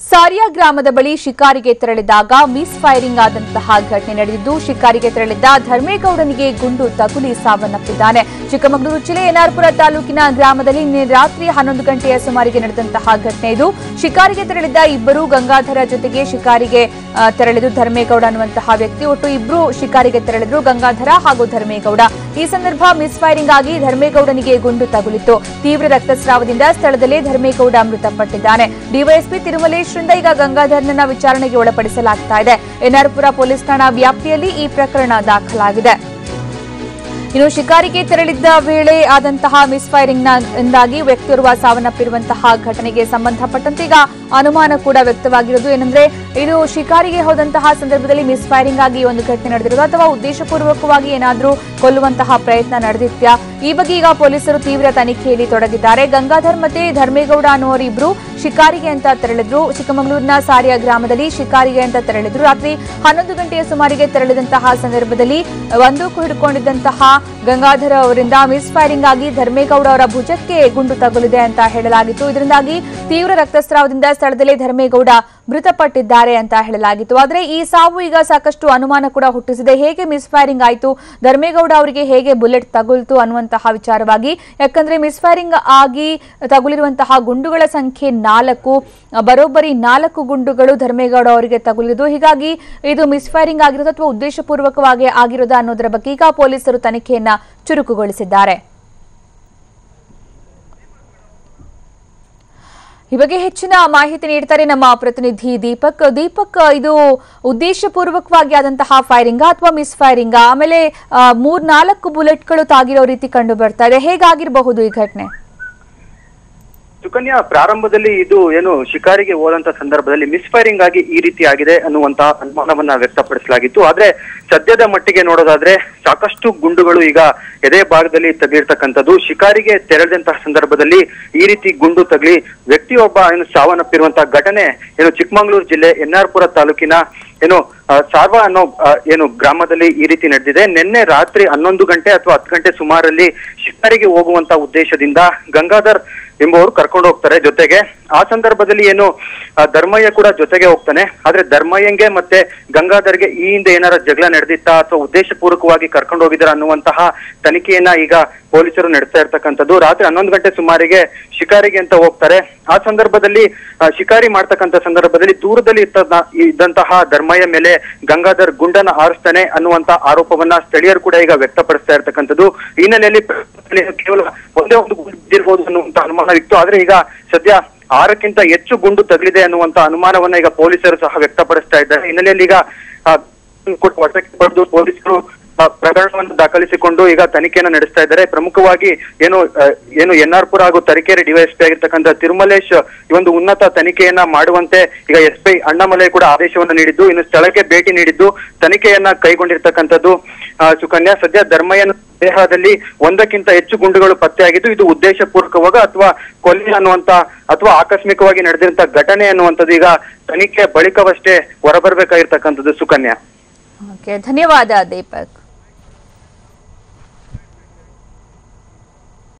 ಸಾರಿಯಾ ಗ್ರಾಮದ ಬಳಿ ಶಿಕಾರಿಗೆ ತೆರಳಿದಾಗ ಮಿಸ್ ಫೈರಿಂಗ್ ಆದಂತಹ ಘಟನೆ ನಡೆದಿದ್ದು, ಶಿಕಾರಿಗೆ ತೆರಳಿದ್ದ ಧರ್ಮೇಗೌಡನಿಗೆ ಗುಂಡು ತಗುಲಿ ಸಾವನ್ನಪ್ಪಿದ್ದಾನೆ. ಚಿಕ್ಕಮಗಳೂರು ಜಿಲ್ಲೆ ಎನ್ಆರ್ಪುರ ತಾಲೂಕಿನ ಗ್ರಾಮದಲ್ಲಿ ನಿನ್ನೆ ರಾತ್ರಿ 11 ಗಂಟೆಯ ಸುಮಾರಿಗೆ ನಡೆದಂತಹ ಘಟನೆ ಇದು. ಶಿಕಾರಿಗೆ ತೆರಳಿದ್ದ ಇಬ್ಬರು ಗಂಗಾಧರ ಜೊತೆಗೆ ಶಿಕಾರಿಗೆ ತೆರಳಿದ್ದು ಧರ್ಮೇಗೌಡ ಅನ್ನುವಂತಹ ವ್ಯಕ್ತಿ. ಒಟ್ಟು ಇಬ್ಬರು ಶಿಕಾರಿಗೆ ತೆರಳಿದ್ರು, ಗಂಗಾಧರ ಹಾಗೂ ಧರ್ಮೇಗೌಡ. ಈ ಸಂದರ್ಭ ಮಿಸ್ ಫೈರಿಂಗ್ ಆಗಿ ಧರ್ಮೇಗೌಡನಿಗೆ ಗುಂಡು ತಗುಲಿತ್ತು. ತೀವ್ರ ರಕ್ತಸ್ರಾವದಿಂದ ಸ್ಥಳದಲ್ಲೇ ಧರ್ಮೇಗೌಡ ಮೃತಪಟ್ಟಿದ್ದಾನೆ. ಡಿವೈಎಸ್ಪಿ ತಿರುಮಲೇಶ್ ಈಗ ಗಂಗಾಧರ್ನನ್ನ ವಿಚಾರಣೆಗೆ ಒಳಪಡಿಸಲಾಗ್ತಾ ಇದೆ. ಎನ್ಆರ್ಪುರ ಪೊಲೀಸ್ ಠಾಣಾ ವ್ಯಾಪ್ತಿಯಲ್ಲಿ ಈ ಪ್ರಕರಣ ದಾಖಲಾಗಿದೆ. ಇನ್ನು ಶಿಕಾರಿಗೆ ತೆರಳಿದ್ದ ವೇಳೆ ಆದಂತಹ ಮಿಸ್ ಫೈರಿಂಗ್ನಿಂದಾಗಿ ವ್ಯಕ್ತಿಯೋರ್ವ ಸಾವನ್ನಪ್ಪಿರುವಂತಹ ಘಟನೆಗೆ ಸಂಬಂಧಪಟ್ಟಂತೆ ಈಗ ಅನುಮಾನ ಕೂಡ ವ್ಯಕ್ತವಾಗಿರುವುದು ಏನಂದ್ರೆ, ಇದು ಶಿಕಾರಿಗೆ ಹೋದಂತಹ ಸಂದರ್ಭದಲ್ಲಿ ಮಿಸ್ ಫೈರಿಂಗ್ ಆಗಿ ಒಂದು ಘಟನೆ ನಡೆದಿರುವುದು ಅಥವಾ ಉದ್ದೇಶಪೂರ್ವಕವಾಗಿ ಏನಾದರೂ ಕೊಲ್ಲುವಂತಹ ಪ್ರಯತ್ನ ನಡೆದಿತ್ಯಾ? ಈ ಬಗ್ಗೆ ಈಗ ಪೊಲೀಸರು ತೀವ್ರ ತನಿಖೆಯಲ್ಲಿ ತೊಡಗಿದ್ದಾರೆ. ಗಂಗಾಧರ್ ಮತ್ತೆ ಧರ್ಮೇಗೌಡ ಅನ್ನುವರಿಬ್ರು ಶಿಕಾರಿಗೆ ಅಂತ ತೆರಳಿದ್ರು. ಚಿಕ್ಕಮಗಳೂರಿನ ಸಾರಿಯಾ ಗ್ರಾಮದಲ್ಲಿ ಶಿಕಾರಿಗೆ ಅಂತ ತೆರಳಿದ್ರು. ರಾತ್ರಿ 11 ಗಂಟೆಯ ಸುಮಾರಿಗೆ ತೆರಳಿದಂತಹ ಸಂದರ್ಭದಲ್ಲಿ ಬಂದೂಕು ಹಿಡ್ಕೊಂಡಿದ್ದಂತಹ ಗಂಗಾಧರ್ ಅವರಿಂದ ಮಿಸ್ ಫೈರಿಂಗ್ ಆಗಿ ಧರ್ಮೇಗೌಡ ಅವರ ಭುಜಕ್ಕೆ ಗುಂಡು ತಗುಲಿದೆ ಅಂತ ಹೇಳಲಾಗಿತ್ತು. ಇದರಿಂದಾಗಿ ತೀವ್ರ ರಕ್ತಸ್ರಾವದಿಂದ ಸ್ಥಳದಲ್ಲೇ ಧರ್ಮೇಗೌಡ ಮೃತಪಟ್ಟಿದ್ದಾರೆ ಅಂತ ಹೇಳಲಾಗಿತ್ತು. ಆದರೆ ಈ ಸಾವು ಈಗ ಸಾಕಷ್ಟು ಅನುಮಾನ ಕೂಡ ಹುಟ್ಟಿಸಿದೆ. ಹೇಗೆ ಮಿಸ್ ಫೈರಿಂಗ್ ಆಯಿತು, ಧರ್ಮೇಗೌಡ ಅವರಿಗೆ ಹೇಗೆ ಬುಲೆಟ್ ತಗುಲಿತು ಅನ್ನುವಂತಹ ವಿಚಾರವಾಗಿ. ಯಾಕಂದ್ರೆ ಮಿಸ್ ಫೈರಿಂಗ್ ಆಗಿ ತಗುಲಿರುವಂತಹ ಗುಂಡುಗಳ ಸಂಖ್ಯೆ 4, ಬರೋಬ್ಬರಿ 4 ಗುಂಡುಗಳು ಧರ್ಮೇಗೌಡ ಅವರಿಗೆ ತಗುಲಿದ್ದು. ಹೀಗಾಗಿ ಇದು ಮಿಸ್ ಫೈರಿಂಗ್ ಆಗಿರೋದು ಅಥವಾ ಉದ್ದೇಶಪೂರ್ವಕವಾಗಿ ಆಗಿರೋದು ಅನ್ನೋದರ ಬಗ್ಗೆ ಈಗ ಪೊಲೀಸರು ತನಿಖೆಯನ್ನ ಚುರುಕುಗೊಳಿಸಿದ್ದಾರೆ. ಈ ಬಗ್ಗೆ ಹೆಚ್ಚಿನ ಮಾಹಿತಿ ನೀಡ್ತಾರೆ ನಮ್ಮ ಪ್ರತಿನಿಧಿ ದೀಪಕ್. ಇದು ಉದ್ದೇಶಪೂರ್ವಕವಾಗಿ ಆದಂತಹ ಫೈರಿಂಗ್ ಅಥವಾ ಮಿಸ್ ಫೈರಿಂಗ್? ಆಮೇಲೆ 3-4 ಬುಲೆಟ್ಗಳು ತಾಗಿರೋ ರೀತಿ ಕಂಡು ಬರ್ತಾ ಇದೆ. ಹೇಗಾಗಿರಬಹುದು ಈ ಘಟನೆ? ಸುಕನ್ಯಾ, ಪ್ರಾರಂಭದಲ್ಲಿ ಇದು ಶಿಕಾರಿಗೆ ಹೋದಂತ ಸಂದರ್ಭದಲ್ಲಿ ಮಿಸ್ ಫೈರಿಂಗ್ ಆಗಿ ಈ ರೀತಿ ಆಗಿದೆ ಅನ್ನುವಂತಹ ಅನುಮಾನವನ್ನ ವ್ಯಕ್ತಪಡಿಸಲಾಗಿತ್ತು. ಆದ್ರೆ ಸದ್ಯದ ಮಟ್ಟಿಗೆ ನೋಡೋದಾದ್ರೆ ಸಾಕಷ್ಟು ಗುಂಡುಗಳು ಈಗ ಎದೆ ಭಾಗದಲ್ಲಿ ತಗುಲಿರ್ತಕ್ಕಂಥದ್ದು. ಶಿಕಾರಿಗೆ ತೆರಳಿದಂತಹ ಸಂದರ್ಭದಲ್ಲಿ ಈ ರೀತಿ ಗುಂಡು ತಗಲಿ ವ್ಯಕ್ತಿಯೊಬ್ಬ ಸಾವನ್ನಪ್ಪಿರುವಂತಹ ಘಟನೆ ಚಿಕ್ಕಮಗಳೂರು ಜಿಲ್ಲೆ ಎನ್ಆರ್ಪುರ ತಾಲೂಕಿನ ಸಾರ್ವ ಅನ್ನೋ ಗ್ರಾಮದಲ್ಲಿ ಈ ರೀತಿ ನಡೆದಿದೆ. ನಿನ್ನೆ ರಾತ್ರಿ 11 ಗಂಟೆ ಅಥವಾ 10 ಗಂಟೆ ಸುಮಾರಲ್ಲಿ ಶಿಕಾರಿಗೆ ಹೋಗುವಂತ ಉದ್ದೇಶದಿಂದ ಗಂಗಾಧರ್ ಎಂಬುವರು ಕರ್ಕೊಂಡು ಹೋಗ್ತಾರೆ ಜೊತೆಗೆ. ಆ ಸಂದರ್ಭದಲ್ಲಿ ಧರ್ಮಯ್ಯ ಕೂಡ ಜೊತೆಗೆ ಹೋಗ್ತಾನೆ. ಆದ್ರೆ ಧರ್ಮಯ್ಯಂಗೆ ಮತ್ತೆ ಗಂಗಾಧರ್ಗೆ ಈ ಹಿಂದೆ ಏನಾರ ಜಗಳ ನಡೆದಿತ್ತಾ ಅಥವಾ ಉದ್ದೇಶಪೂರ್ವಕವಾಗಿ ಕರ್ಕೊಂಡು ಹೋಗಿದಾರ ಅನ್ನುವಂತಹ ತನಿಖೆಯನ್ನ ಈಗ ಪೊಲೀಸರು ನಡೆಸ್ತಾ ಇರ್ತಕ್ಕಂಥದ್ದು. ರಾತ್ರಿ 11 ಗಂಟೆ ಸುಮಾರಿಗೆ ಶಿಕಾರಿಗೆ ಅಂತ ಹೋಗ್ತಾರೆ. ಆ ಸಂದರ್ಭದಲ್ಲಿ ಶಿಕಾರಿ ಮಾಡ್ತಕ್ಕಂಥ ಸಂದರ್ಭದಲ್ಲಿ ದೂರದಲ್ಲಿ ಇದ್ದಂತಹ ಧರ್ಮಯ್ಯ ಮೇಲೆ ಗಂಗಾಧರ್ ಗುಂಡನ್ನ ಹಾರಿಸ್ತಾನೆ ಅನ್ನುವಂತ ಆರೋಪವನ್ನ ಸ್ಥಳೀಯರು ಕೂಡ ಈಗ ವ್ಯಕ್ತಪಡಿಸ್ತಾ ಇರ್ತಕ್ಕಂಥದ್ದು. ಈ ಹಿನ್ನೆಲೆಯಲ್ಲಿ ಕೇವಲ ಒಂದೇ ಒಂದು ಗುಂಡು ಬಿದ್ದಿರಬಹುದು ಅನ್ನುವಂತ ಅನುಮಾನ ಇತ್ತು. ಆದ್ರೆ ಈಗ ಸದ್ಯ 6ಕ್ಕಿಂತ ಹೆಚ್ಚು ಗುಂಡು ತಗಲಿದೆ ಅನ್ನುವಂತ ಅನುಮಾನವನ್ನ ಈಗ ಪೊಲೀಸರು ಸಹ ವ್ಯಕ್ತಪಡಿಸ್ತಾ ಇದ್ದಾರೆ. ಹಿನ್ನೆಲೆಯಲ್ಲಿ ಈಗ ವಶಕ್ಕೆ ಪಡೆದು ಪೊಲೀಸರು ಪ್ರಕರಣವನ್ನು ದಾಖಲಿಸಿಕೊಂಡು ಈಗ ತನಿಖೆಯನ್ನು ನಡೆಸ್ತಾ ಇದ್ದಾರೆ. ಪ್ರಮುಖವಾಗಿ ಎನ್ಆರ್ಪುರ ಹಾಗೂ ತರೀಕೆರೆ ಡಿವೈಎಸ್ಪಿ ಆಗಿರ್ತಕ್ಕಂಥ ತಿರುಮಲೇಶ್ ಈ ಒಂದು ಉನ್ನತ ತನಿಖೆಯನ್ನ ಮಾಡುವಂತೆ ಈಗ ಎಸ್ಪಿ ಅಣ್ಣಾಮಲೈ ಕೂಡ ಆದೇಶವನ್ನು ನೀಡಿದ್ದು, ಇನ್ನು ಸ್ಥಳಕ್ಕೆ ಭೇಟಿ ನೀಡಿದ್ದು ತನಿಖೆಯನ್ನ ಕೈಗೊಂಡಿರ್ತಕ್ಕಂಥದ್ದು. ಸುಕನ್ಯಾ, ಸದ್ಯ ಧರ್ಮಯ್ಯನ ದೇಹದಲ್ಲಿ 1ಕ್ಕಿಂತ ಹೆಚ್ಚು ಗುಂಡುಗಳು ಪತ್ತೆಯಾಗಿದ್ದು ಇದು ಉದ್ದೇಶಪೂರ್ವಕವಾಗ ಅಥವಾ ಕೊಲೆ ಅನ್ನುವಂತ ಅಥವಾ ಆಕಸ್ಮಿಕವಾಗಿ ನಡೆದಿರುವಂತಹ ಘಟನೆ ಅನ್ನುವಂಥದ್ದು ಈಗ ತನಿಖೆ ಬಳಿಕವಷ್ಟೇ ಹೊರಬರ್ಬೇಕಾಗಿರ್ತಕ್ಕಂಥದ್ದು. ಸುಕನ್ಯಾ, ಧನ್ಯವಾದ ದೀಪಕ್.